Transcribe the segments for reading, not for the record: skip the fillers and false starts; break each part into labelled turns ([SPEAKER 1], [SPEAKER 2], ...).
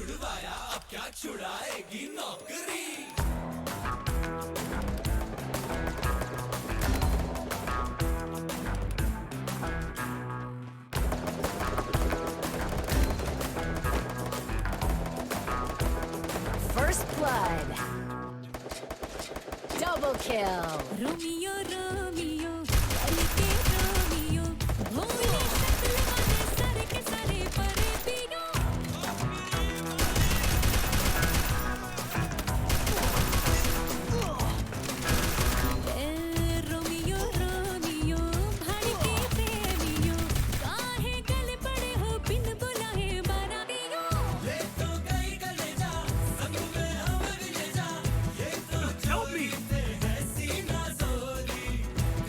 [SPEAKER 1] छुड़वाया अब क्या छुड़ाएगी नौकरी।
[SPEAKER 2] First blood. Double kill.
[SPEAKER 3] Romeo Romeo के रोमियो भोले शक्ल वाले सारे के सारे परे पियो। रोमियो रोमियो भाड़ के प्रेमियो काहे गले पड़े हो बिन बुलाए बारातियों।
[SPEAKER 1] ले तो गई कलेजा संग में हम भी ले जा, ये तो जोड़ी थे है सीना जोरी।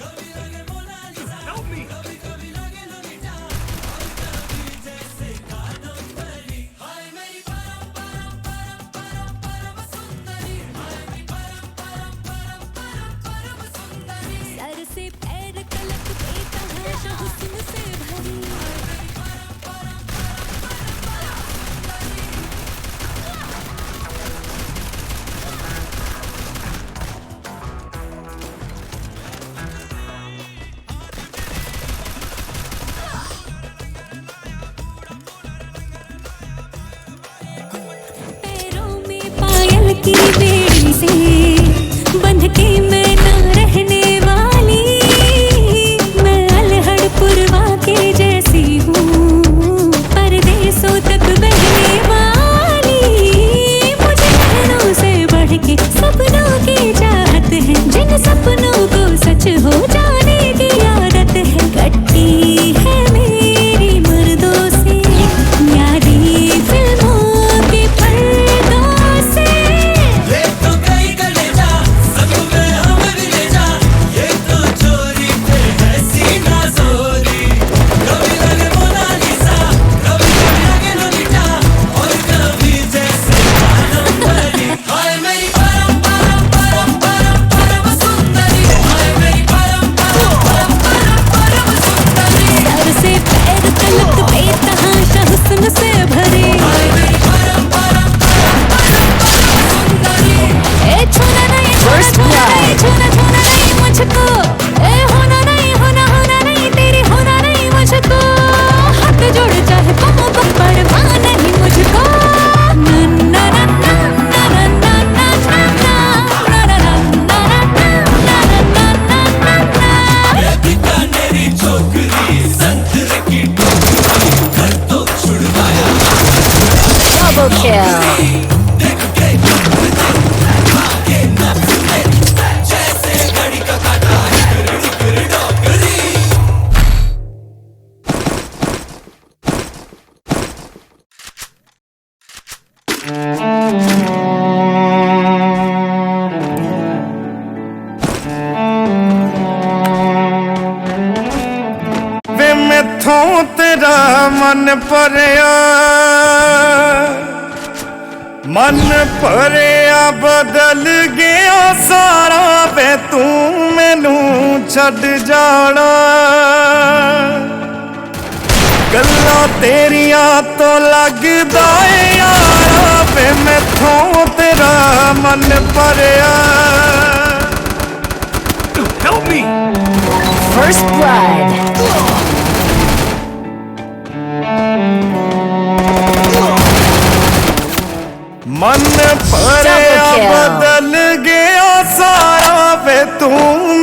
[SPEAKER 1] कभी लगे मोनालिसा, कभी कभी लगे लोलिटा, और कभी जैसे कादम्बरी। हाय मेरी परम परम परम परम परम सुंदरी, हाय मेरी परम परम परम परम परम सुंदरी।
[SPEAKER 3] सर से पैर तलक बेतहाशा हुस्न से भरी। पैरों में पायल की बेड़ी से बंध के मैं ना रहने वाली। मैं अलहड़ पुरवा के जैसी हूँ परदेसों तक बहने वाली। मुझे बहनों से बढ़ के सपनों की चाहत है, जिन सपनों को सच हो जाने की आदत है। कटी है मेरी मर्दों से यादें फिल्मों के पर्दों से।
[SPEAKER 1] ले तो गई कलेजा संग में हम भी ले जा, ये तो चोरी थे है सीना जोरी। कभी लगे मोनालिसा, कभी कभी लगे लोलिटा, और कभी जैसे कादम्बरी। हाय मेरी परम परम परम परम परम सुंदरी, हाय मेरी परम परम परम परम परम सुंदरी।
[SPEAKER 3] सर से पैर तलक बेतहाशा हुस्न से भरे।
[SPEAKER 1] हाय मेरी परम परम परम परम परम सुंदरी।
[SPEAKER 3] ए छूना नहीं छूना छूना नहीं छूना छूना नहीं मुझको। ए होना नहीं होना होना नहीं तेरी होना नहीं मुझको। हाथ जोड़ चाहे पाँव पकड़वा नहीं मुझको। ना ना ना ना ना ना ना ना ना ना ना ना ना ना ना।
[SPEAKER 1] ये बीकानेरी छोकरी संतरे की टोकरी, घर तो छुड़वाया
[SPEAKER 2] Double kill.
[SPEAKER 1] देख के आगे नफ्स में जैसे घड़ी का काटा हिकर डोकरी।
[SPEAKER 4] वे मैथों तेरा मन भरिया, मन भरिया बदल गया सारा। वे तू मैनू छड़ जाना, गल्लां तेरियां तो लगदा ए यारा। वे मैथों तेरा मन भरिया। Help me!
[SPEAKER 2] First blood.
[SPEAKER 4] मन भरिया
[SPEAKER 2] Double kill.
[SPEAKER 4] बदल गया सारा। वे तू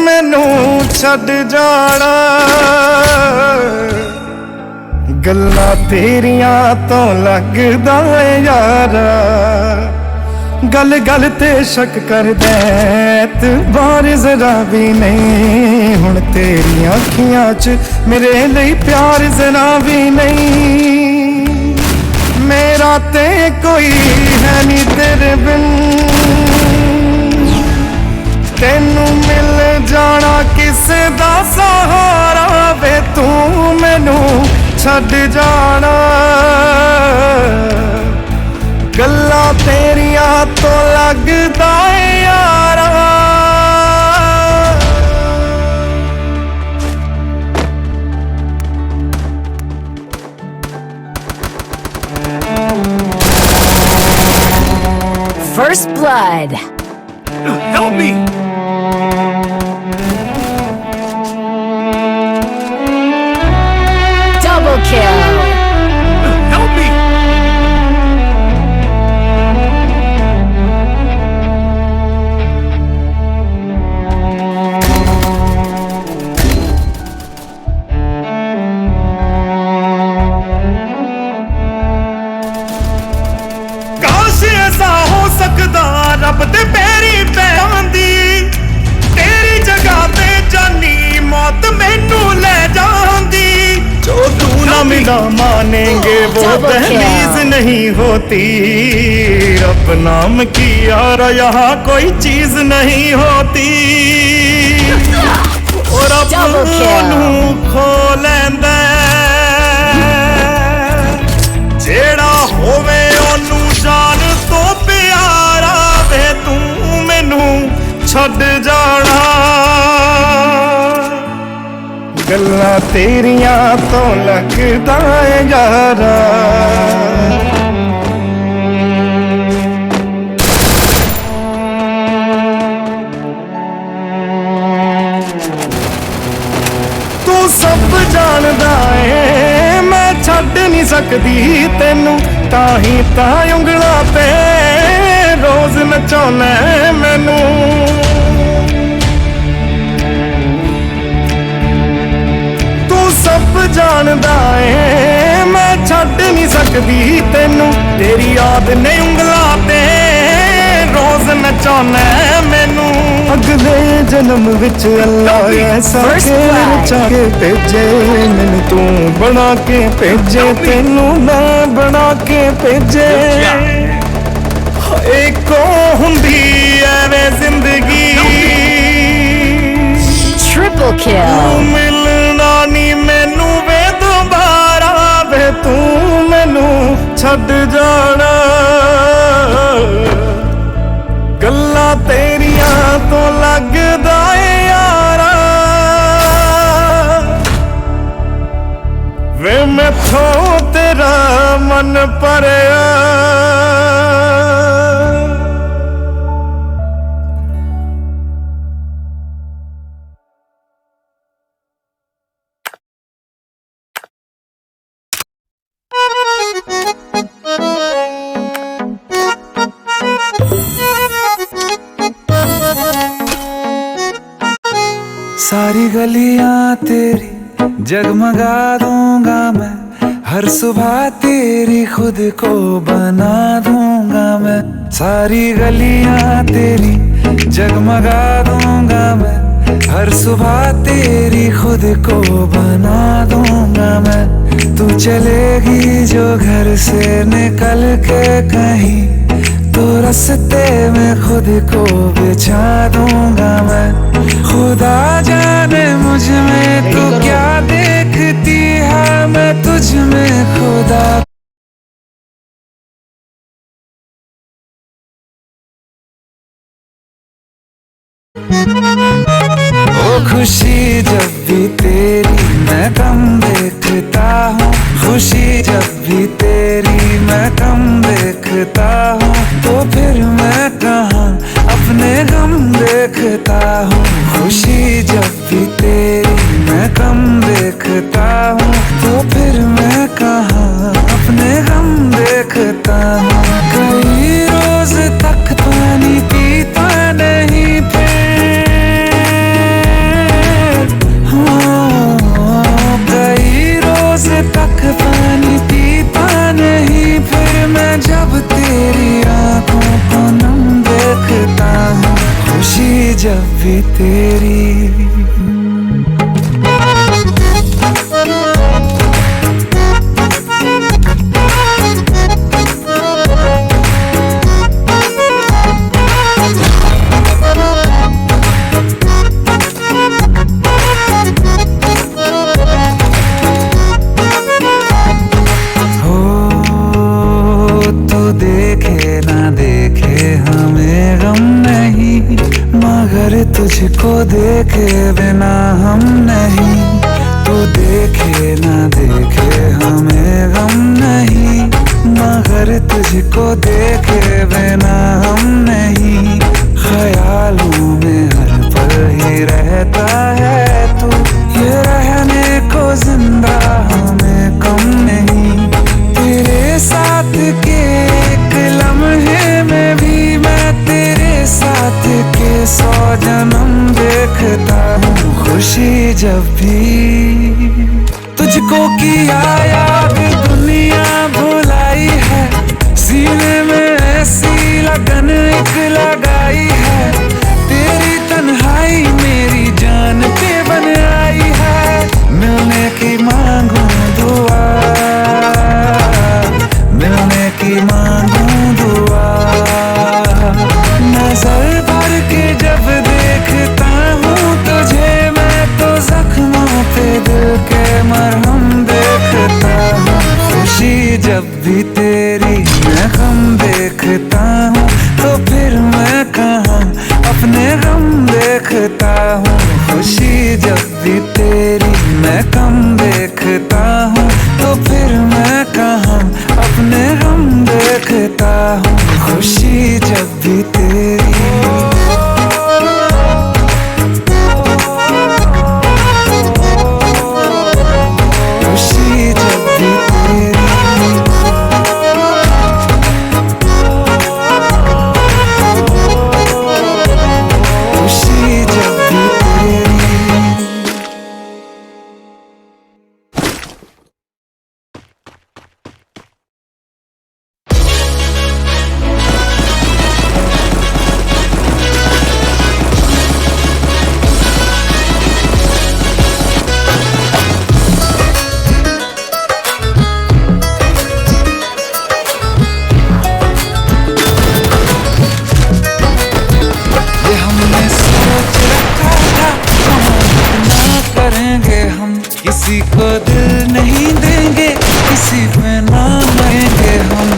[SPEAKER 4] मैनू छड़ जाना, गल्लां तेरियां तो लगदा ए यारा। गल गल ते शक करदा तू बार जरा भी नहीं। हुण तेरियां अखियां च मेरे लिए प्यार जरा भी नहीं। मेरा ते कोई है नी तेरे बिन, तेनू मिल जाना किसे दा सहारा। वे तू मैनू छड़ जाना, गल्लां तेरियां तो लगदा ए यारा।
[SPEAKER 2] First blood.
[SPEAKER 4] Help me!
[SPEAKER 2] Double kill.
[SPEAKER 4] Help me! काश ऐसा हो सकदा रब दे पैरी पैंदी तेरी जगह ते जानी मौत मैनू ले जांदी जो तू ना मिला मानेंगे वो
[SPEAKER 2] Double kill.
[SPEAKER 4] तहमीज नहीं होती रब नाम की यार यहाँ कोई चीज नहीं होती और
[SPEAKER 2] Double kill.
[SPEAKER 4] अपनों खो लैंदा जेड़ा होवे ओनू जान तो प्यारा वे तू मैनू छड़ जाना गल्लां तेरियां तो लगदा है यारा तू सब जानदा है मैं छड़ नहीं सकदी तेनू ताही ता उंगलां ते रोज नचाउना मैनू तू सब जानदा है मैं छड़ नहीं सकदी तेनू तेरी याद ने उंगलां ते रोज नचाउना मैनू अगले जन्म विच अल्लाह ऐसा
[SPEAKER 2] First
[SPEAKER 4] के
[SPEAKER 2] blood.
[SPEAKER 4] नचा के भेजे मैनू तू बना के भेजे तेनू मैं बना के भेजे एको हुंदी ऐवे जिंदगी
[SPEAKER 2] Triple
[SPEAKER 4] तू
[SPEAKER 2] kill.
[SPEAKER 4] मिलना नी मैनू वे दोबारा वे तू मैनू छड़ जाना गल्लां तेरियां तो लगदा ए यारा वे मैथों तेरा मन भरिया
[SPEAKER 5] सारी गलियां तेरी जगमगा दूंगा मैं हर सुबह तेरी खुद को बना दूंगा मैं सारी गलियां तेरी जगमगा दूंगा मैं हर सुबह तेरी खुद को बना दूंगा मैं तू चलेगी जो घर से निकल के कहीं तो रास्ते में खुद को बिछा दूंगा मैं खुदा जाने मुझ में तू क्या देखती है मैं तुझ में खुदा ओ खुशी जब भी तेरी मैं कम देखता हूँ खुशी जब भी तेरी मैं कम देखता हूँ तो फिर मैं कहाँ अपने गम देखता हूँ खुशी जब भी तेरी मैं कम देखता हूँ तो फिर मैं कहाँ अपने गम देखता हूँ कई रोज तक पानी पीता नहीं फिर कई रोज तक पानी पीता नहीं फिर मैं जब तेरी आंखों को नम देखता हूँ खुशी जब भी तेरी तुझको देखे बिना हम नहीं तू देखे ना देखे हमें गम नहीं मगर तुझको देखे बिना हम नहीं, ख्यालों में हर पल ही रहता है तू। ये रहने को जिंदा हमें कम नहीं, तेरे साथ के एक लम्हे में भी मैं तेरे साथ के 100 जन्म देखता हूँ। खुशी जब भी तुझको किया याद दुनिया भुलाई है, सीने में ऐसी लगन एक लगाई है, तेरी तन्हाई मेरी जान पे बन आई है। मिलने की मांगू दुआ, मिलने की मांगू दुआ। नजर भर के जब देखता हूँ तुझे मैं तो जख्मों पे दिल के मरहम देखता हूँ। खुशी जब भी तेरी मैं गम देखता हूँ, तो फिर मैं कहाँ अपने गम देखता हूँ। खुशी जब भी तेरी मैं गम देखता हूँ, तो फिर मैं कहाँ अपने गम देखता हूँ। खुशी जब भी तेरी किसी को दिल नहीं देंगे, किसी पे ना मरेंगे हम।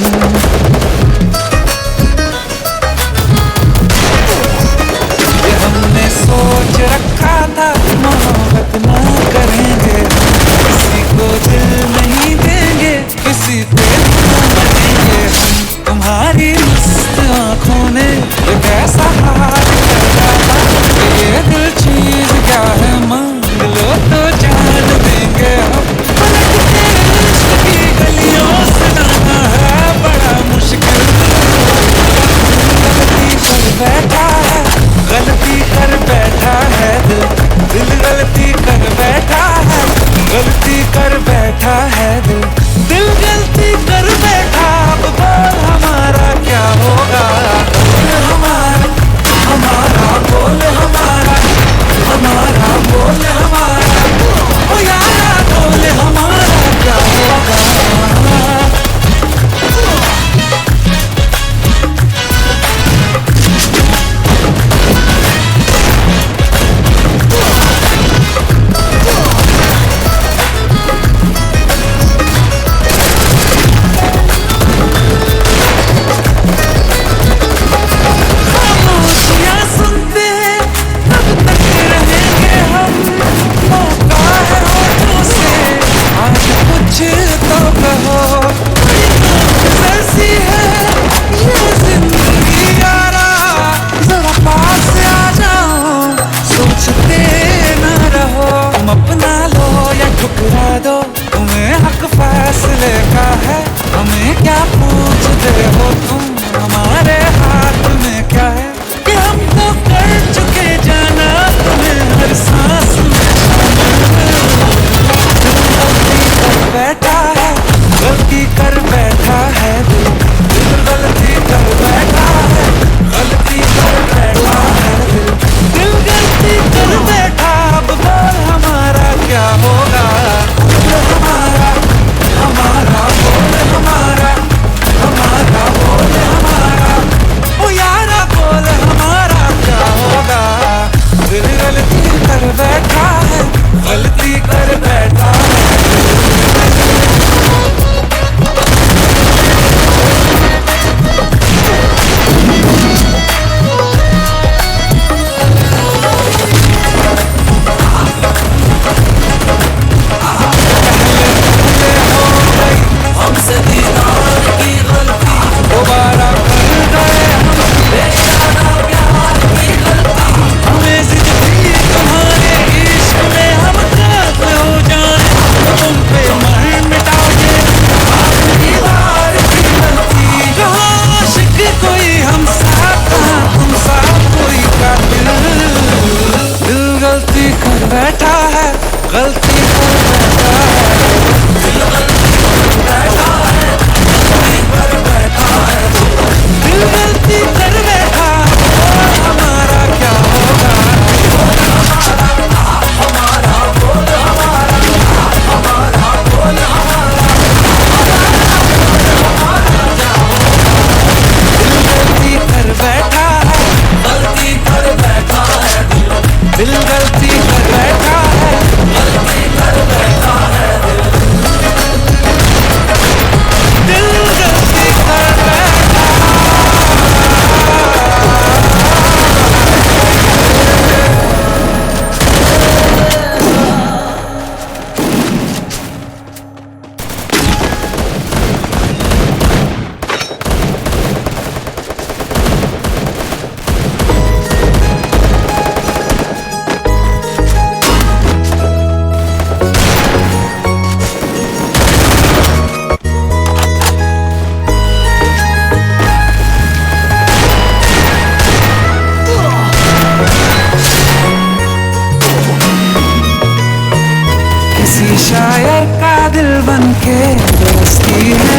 [SPEAKER 5] ये हमने सोच रखा था मोहब्बत ना करेंगे, किसी को दिल नहीं देंगे, किसी पे ना मरेंगे हम। तुम्हारी मस्त आँखों ने एक ऐसा हाल कर डाला, ये दिल चीज क्या है मांग लो तो जान देंगे।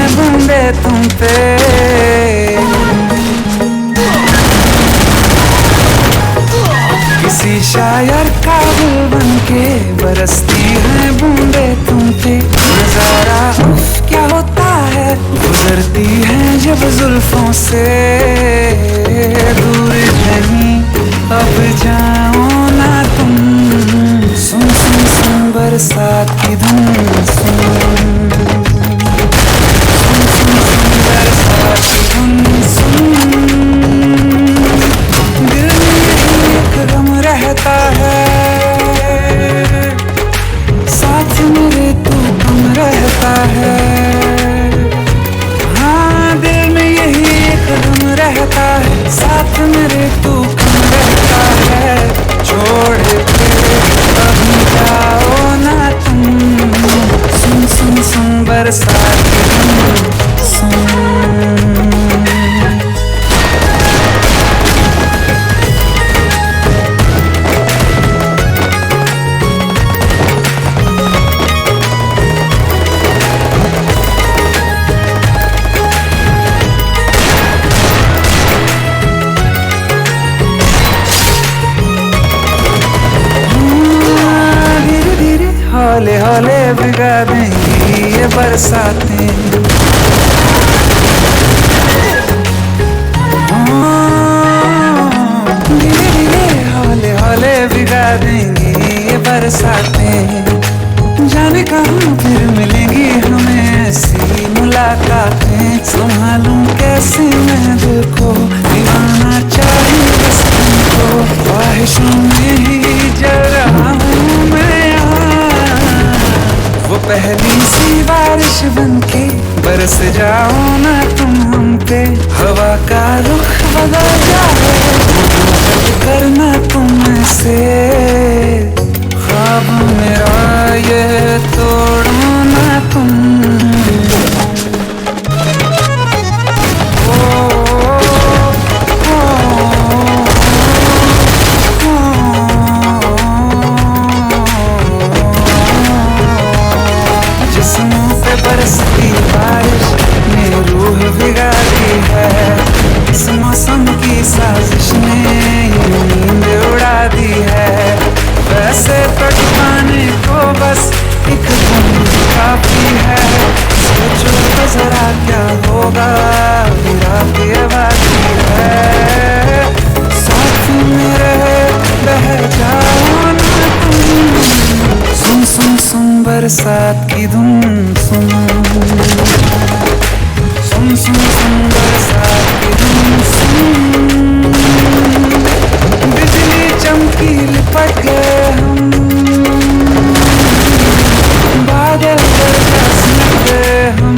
[SPEAKER 5] बूंदे तुम पे। किसी शायर का दिल बनके बरसती हैं बूंदे तुम पे। नजारा उफ क्या होता है, गुजरती हैं जब जुल्फों से। दूर नहीं अब जाओ ना तुम, सुन सुन सुन बरसात की धुन सुन, सुन सुन सुन बरसात की धुन सुन। दिल में एक गम रहता है, साथ मेरे तू कम रहता है। हाँ दिल में यही एक गम रहता है, साथ मेरे तू कम रहता है। छोड़ के अभी जाओ ना तुम, सुन सुन सुन बरसात की धुन सुन। हौले हौले भिगा देंगी ये बरसातें। धीरे धीरे हौले हौले भिगा देंगी ये बरसातें। जाने कहाँ फिर मिलेंगी हमें ऐसी मुलाकातें। संभालूं कैसे मैं दिल को, दीवाना चाहिए बस तुमको। ख्वाहिशों में ही जल रहा हूँ मैं, वो पहली सी बारिश बनके बरस जाओ ना तुम हम पे। हवा का रुख बदल जाए, करना तुम ऐसे। ख्वाब मेरा ये तोड़ो ना तुम। बरसती बारिश ने रूह बिगाड़ी है, इस मौसम की साजिश ने ये नींद उड़ा दी है। वैसे तो ठिकाने को बस एक धुन काफी है, सोचो तो जरा क्या होगा मेरा ये बाकी है। साथ मेरे बह जाओ ना तुम, सुन सुन सुन बरसात की धुन सुन, सुन सुन सुन बरसात की धुन सुन। बिजली चमकी लिपट गए हम, बादल गरजा सिमट गए हम।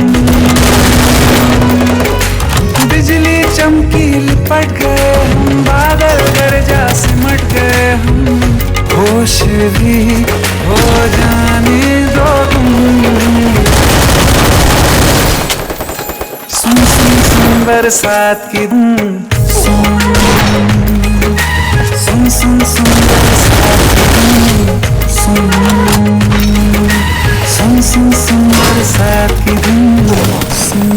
[SPEAKER 5] बिजली चमकी लिपट गए हम, बादल गरजा सिमट गए हम। होश भी हो जाने दो तुम, सुन सुन सुन बरसात की धुन सुन, सुन सुन सुन बरसात की धुन सुन, सुन सुन सुन बरसात की धुन सुन।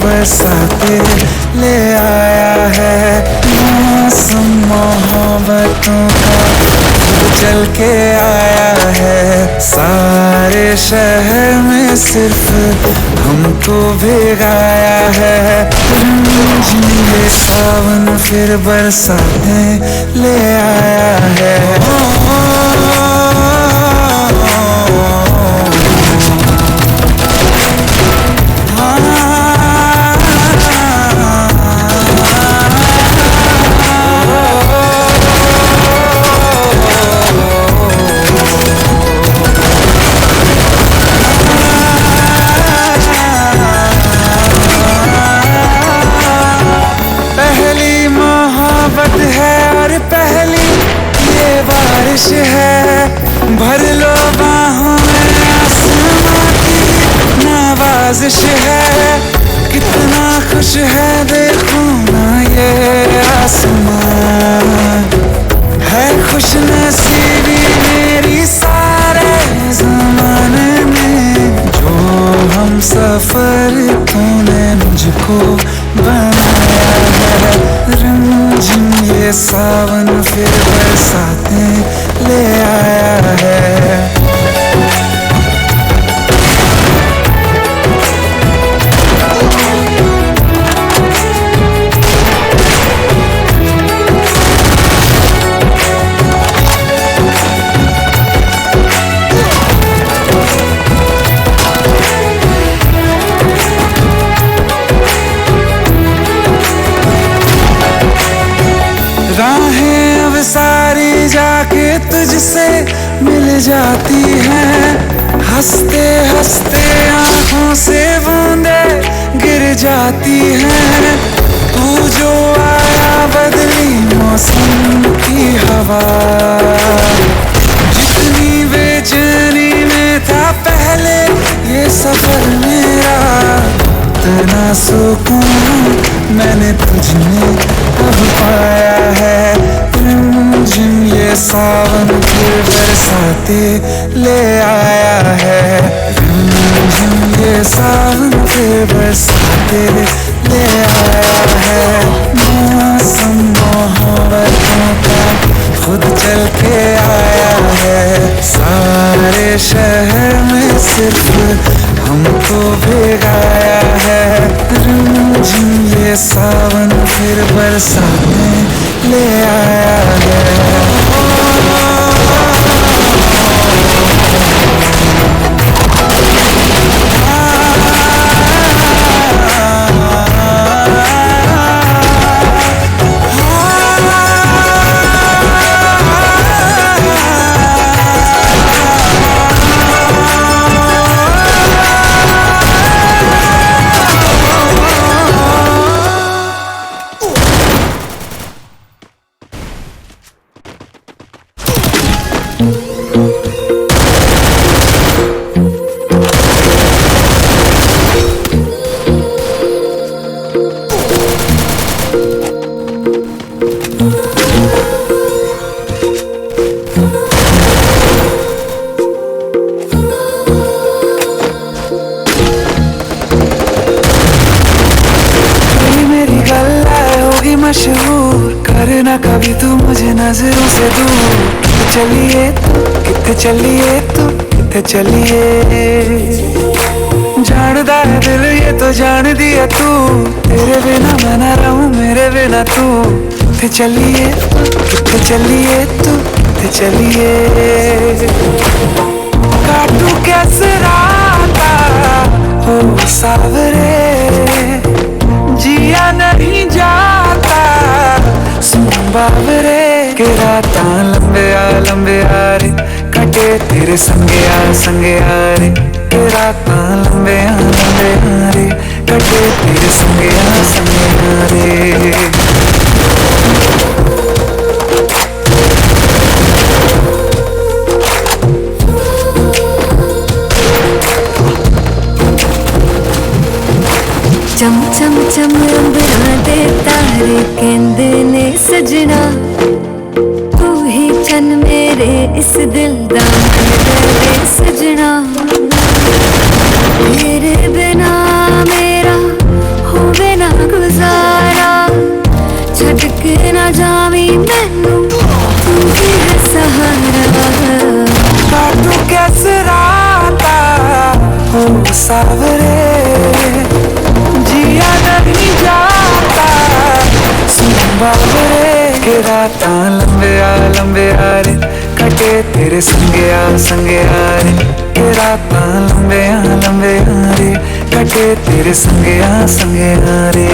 [SPEAKER 5] बरसाते ले आया है मौसम मोहब्बतों का, चल के आया है सारे शहर में सिर्फ हमको भिगाया है। ये सावन फिर बरसाते ले आया है। नवाजिश है, कितना खुश है देखो ना ये आसमान। है खुश नसीबी मेरी सारे ज़माने में, जो हम सफर तूने मुझको बनाया है। रिमझिम ये सावन फिर बरसातें ले आया है। राहें अब सारी जाके तुझसे मिल जाती हैं, हंसते हंसते आंखों से बूंदे गिर जाती हैं। तू जो आया बदली मौसम की हवा, जितनी बेचैनी में था पहले ये सफर मेरा, इतना सुकून मैंने तुझमें अब पाया है। रिमझिम ये सावन फिर बरसाते ले आया है। रिमझिम ये सावन फिर बरसाते ले आया है। मौसम मोहब्बतों का खुद चल के आया है। सारे शहर में सिर्फ हमको भिगाया है। रिमझिम ये सावन फिर बरसाने ले आया है। मशहूर करना कभी तू मुझे नजरों से दूर। किथे चलिए तू, किथे चलिए तू, किथे चलिए। जानदा है दिल ये तो जान दिया तू, तेरे बिना मैं ना रहूं मेरे बिना तू। किथे चलिए तू, किथे चलिए तू, किथे चलिए। काटू कैसे राता हो सावरे, जिया नहीं जाता सुन बावरे। के रातां लंबे आ रे, कटे तेरे संगे आ रे। के रातां लंबे आ रे, कटे तेरे संगे आ रे।
[SPEAKER 3] चम चम चम अंबरां दे तारे कहंदे ने सजना, तू ही चन मेरे इस दिल दा दे सजना। तेरे बिना मेरा होवे ना गुजारा, छड़ के ना जावी मैनू तू ही है सहारा।
[SPEAKER 5] काटू कैसे राता हो सावरे, जिया नहीं जाता सुन बावरे। के रातां लंबे आ रे, कटे तेरे संगे आ रे। के रातां लंबे आ रे, कटे तेरे संगे आ रे।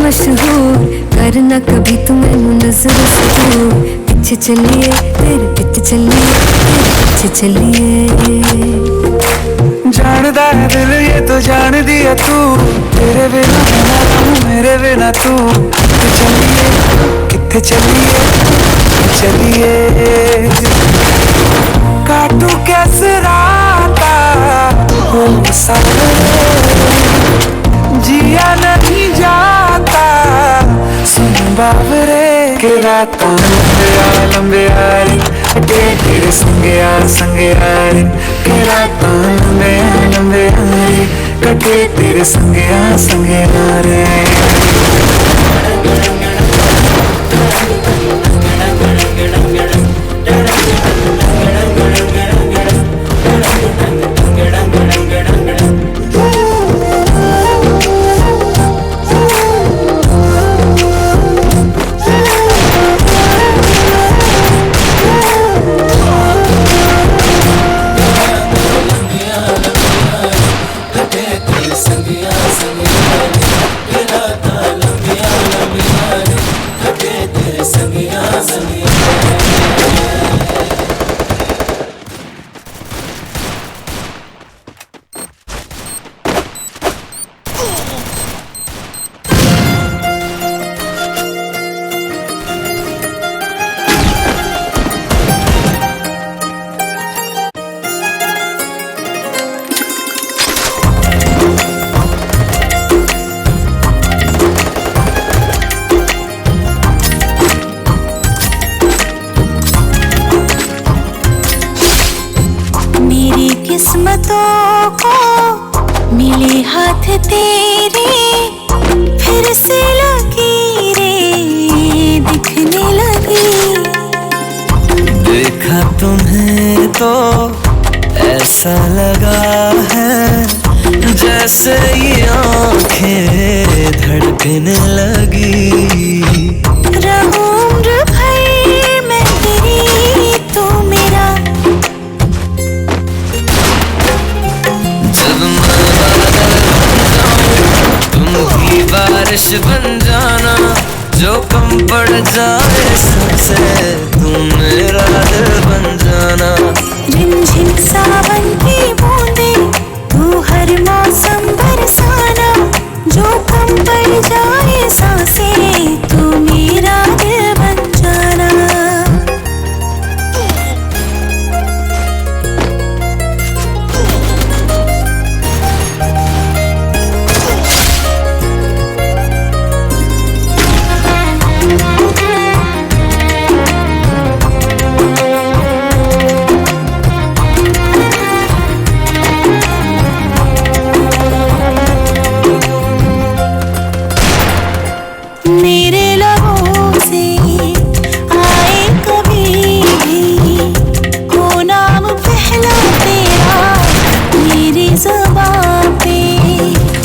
[SPEAKER 3] मशहूर करना कभी तू मैनू नजरों से दूर। पीछे चलिए तेरे पीछे चलिए, तेरे पीछे चलिए।
[SPEAKER 5] जानदा है दिल ये तो जान दिया तू, तेरे बिना मैं ना रहूं मेरे बिना तू। किथे चलिए चलिए काटू कैसे राता हो सारे, जिया नहीं जाता सुन बाबरे के राता लंबे यारी तेरे संगे यारी के राता लंबे यारी कटे तेरे संगे यारे।
[SPEAKER 3] किस्मतों को मिले हाथ तेरे, फिर से लकीरें दिखने लगी।
[SPEAKER 1] देखा तुम्हें तो ऐसा लगा है जैसे ये आंखें धड़कने लगी।
[SPEAKER 3] रहूं उम्र भर मैं तेरी तू मेरा,
[SPEAKER 1] जब मैं बादल बन जाऊं तुम भी बारिश बन जाना, जो कम पड़ जाए सबसे तुम मेरा दिल बन जाना।
[SPEAKER 3] रिमझिम सावन की बूंदे तू हर मौसम बरसाना, जो कम पड़ जाए सांसें तू मेरा दिल बन जाना। मेरे लबों से आए कभी भी हो नाम पहला तेरा मेरी ज़ुबां पे,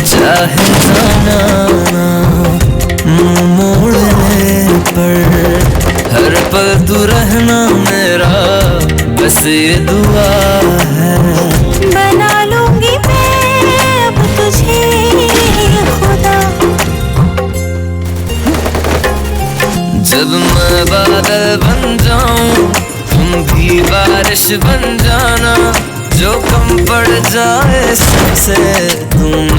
[SPEAKER 1] चाहे जाना मुंह मोड़ने पर हर पल तू रहना मेरा, बस ये दुआ है।
[SPEAKER 3] बना लूंगी मैं अब तुझे खुदा,
[SPEAKER 1] जब मैं बादल बन जाऊं तुम भी बारिश बन जाना, जो कम पड़ जाए सबसे तुम